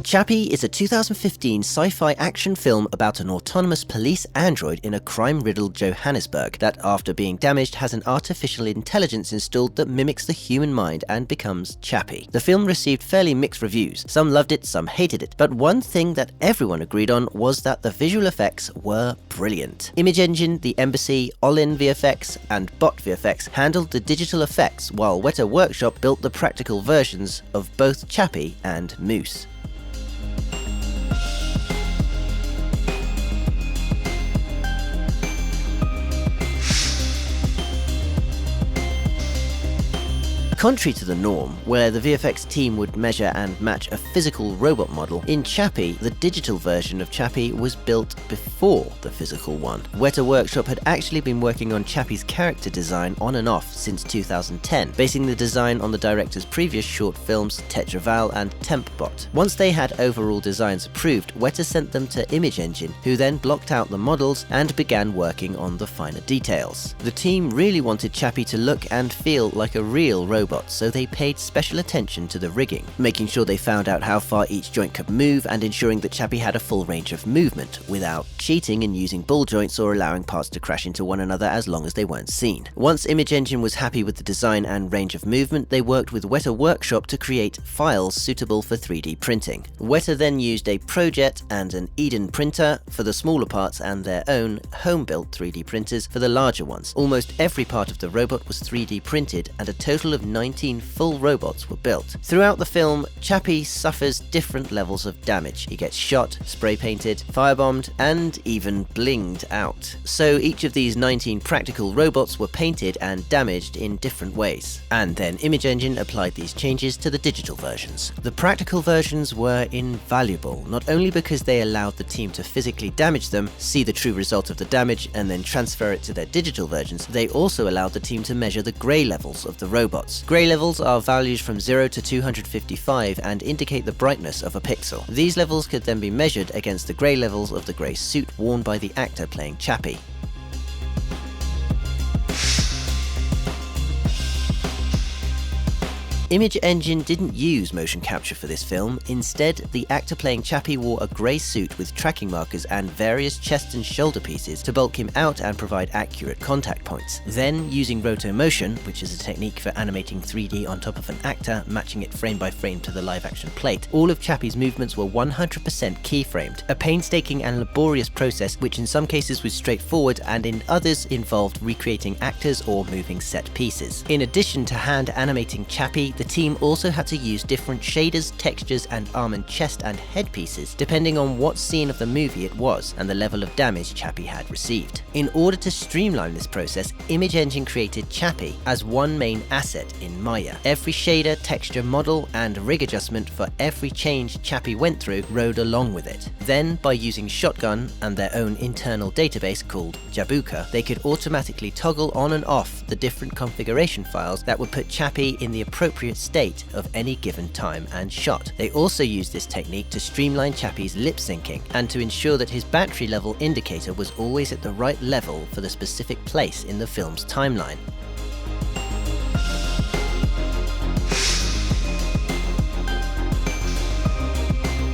CHAPPiE is a 2015 sci-fi action film about an autonomous police android in a crime-riddled Johannesburg that, after being damaged, has an artificial intelligence installed that mimics the human mind and becomes CHAPPiE. The film received fairly mixed reviews. Some loved it, some hated it, but one thing that everyone agreed on was that the visual effects were brilliant. Image Engine, the Embassy, Ollin VFX, and BOT VFX handled the digital effects, while Weta Workshop built the practical versions of both CHAPPiE and Moose. Contrary to the norm, where the VFX team would measure and match a physical robot model, in CHAPPiE, the digital version of CHAPPiE was built before the physical one. Weta Workshop had actually been working on CHAPPiE's character design on and off since 2010, basing the design on the director's previous short films Tetra Vaal and Tempbot. Once they had overall designs approved, Weta sent them to Image Engine, who then blocked out the models and began working on the finer details. The team really wanted CHAPPiE to look and feel like a real robot, so they paid special attention to the rigging, making sure they found out how far each joint could move and ensuring that CHAPPiE had a full range of movement, without cheating and using ball joints or allowing parts to crash into one another as long as they weren't seen. Once Image Engine was happy with the design and range of movement, they worked with Weta Workshop to create files suitable for 3D printing. Weta then used a Projet and an Eden printer for the smaller parts and their own home-built 3D printers for the larger ones. Almost every part of the robot was 3D printed, and a total of 19 full robots were built. Throughout the film, CHAPPiE suffers different levels of damage. He gets shot, spray painted, firebombed, and even blinged out. So each of these 19 practical robots were painted and damaged in different ways. And then Image Engine applied these changes to the digital versions. The practical versions were invaluable, not only because they allowed the team to physically damage them, see the true result of the damage, and then transfer it to their digital versions, they also allowed the team to measure the grey levels of the robots. Grey levels are values from 0 to 255 and indicate the brightness of a pixel. These levels could then be measured against the grey levels of the grey suit worn by the actor playing CHAPPiE. Image Engine didn't use motion capture for this film. Instead, the actor playing CHAPPiE wore a grey suit with tracking markers and various chest and shoulder pieces to bulk him out and provide accurate contact points. Then, using rotomotion, which is a technique for animating 3D on top of an actor, matching it frame by frame to the live-action plate, all of CHAPPiE's movements were 100% keyframed, a painstaking and laborious process which in some cases was straightforward and in others involved recreating actors or moving set pieces. In addition to hand animating CHAPPiE, the team also had to use different shaders, textures, and arm and chest and head pieces depending on what scene of the movie it was and the level of damage CHAPPiE had received. In order to streamline this process, Image Engine created CHAPPiE as one main asset in Maya. Every shader, texture, model, and rig adjustment for every change CHAPPiE went through rode along with it. Then, by using Shotgun and their own internal database called Jabuka, they could automatically toggle on and off the different configuration files that would put CHAPPiE in the appropriate state of any given time and shot. They also used this technique to streamline CHAPPiE's lip syncing and to ensure that his battery level indicator was always at the right level for the specific place in the film's timeline.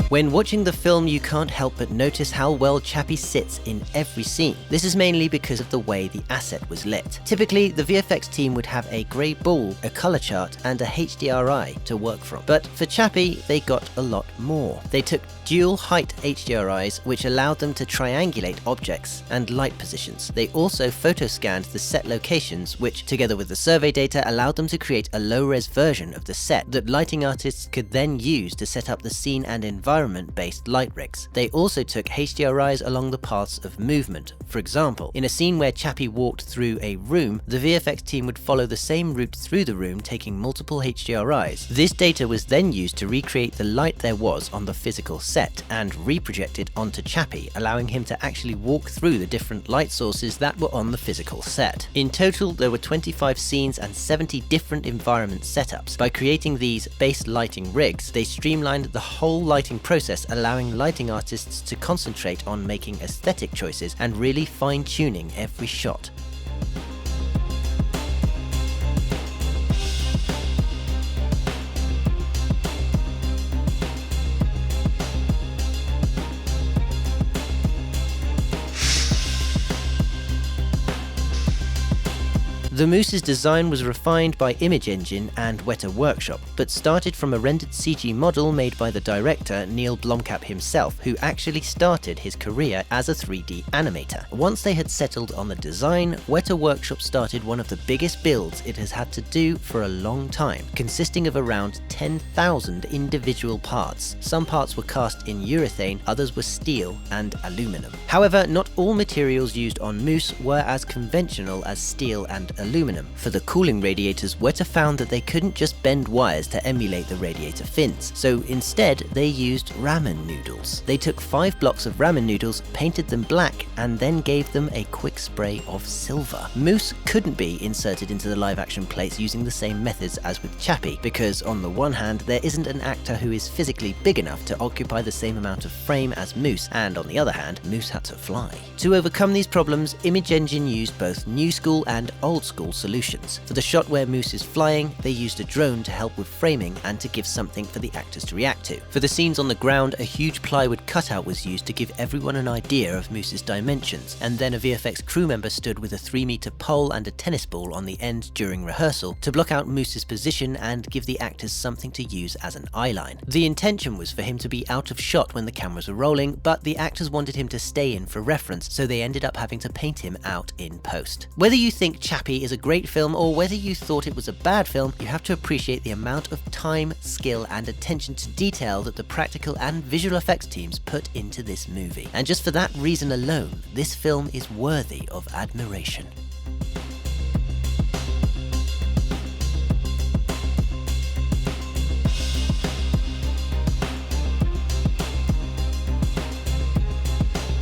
When watching the film, you can't help but notice how well CHAPPiE sits in every scene. This is mainly because of the way the asset was lit. Typically, the VFX team would have a grey ball, a colour chart, and a HDRI to work from. But for CHAPPiE, they got a lot more. They took dual height HDRIs, which allowed them to triangulate objects and light positions. They also photo-scanned the set locations, which, together with the survey data, allowed them to create a low-res version of the set that lighting artists could then use to set up the scene and environment-based light rigs. They also took HDRIs along the paths of movement. For example, in a scene where CHAPPiE walked through a room, the VFX team would follow the same route through the room, taking multiple HDRIs. This data was then used to recreate the light there was on the physical set and reprojected onto CHAPPiE, allowing him to actually walk through the different light sources that were on the physical set. In total, there were 25 scenes and 70 different environment setups. By creating these base lighting rigs, they streamlined the whole lighting process, allowing lighting artists to concentrate on making aesthetic choices and really fine-tuning every shot. The Moose's design was refined by Image Engine and Weta Workshop, but started from a rendered CG model made by the director Neil Blomkamp himself, who actually started his career as a 3D animator. Once they had settled on the design, Weta Workshop started one of the biggest builds it has had to do for a long time, consisting of around 10,000 individual parts. Some parts were cast in urethane, others were steel and aluminum. However, not all materials used on Moose were as conventional as steel and aluminum. For the cooling radiators, Weta found that they couldn't just bend wires to emulate the radiator fins, so instead they used ramen noodles. They took 5 blocks of ramen noodles, painted them black, and then gave them a quick spray of silver. Moose couldn't be inserted into the live-action plates using the same methods as with CHAPPiE, because on the one hand, there isn't an actor who is physically big enough to occupy the same amount of frame as Moose, and on the other hand, Moose had to fly. To overcome these problems, Image Engine used both new school and old school solutions. For the shot where Moose is flying, they used a drone to help with framing and to give something for the actors to react to. For the scenes on the ground, a huge plywood cutout was used to give everyone an idea of Moose's dimensions, and then a VFX crew member stood with a 3-meter pole and a tennis ball on the end during rehearsal to block out Moose's position and give the actors something to use as an eyeline. The intention was for him to be out of shot when the cameras were rolling, but the actors wanted him to stay in for reference, so they ended up having to paint him out in post. Whether you think CHAPPiE is a great film or whether you thought it was a bad film, you have to appreciate the amount of time, skill and attention to detail that the practical and visual effects teams put into this movie. And just for that reason alone, this film is worthy of admiration.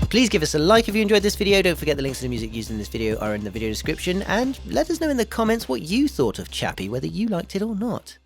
Please give us a like if you enjoyed this video. Don't forget the links to the music used in this video are in the video description, and let us know in the comments what you thought of CHAPPiE, whether you liked it or not.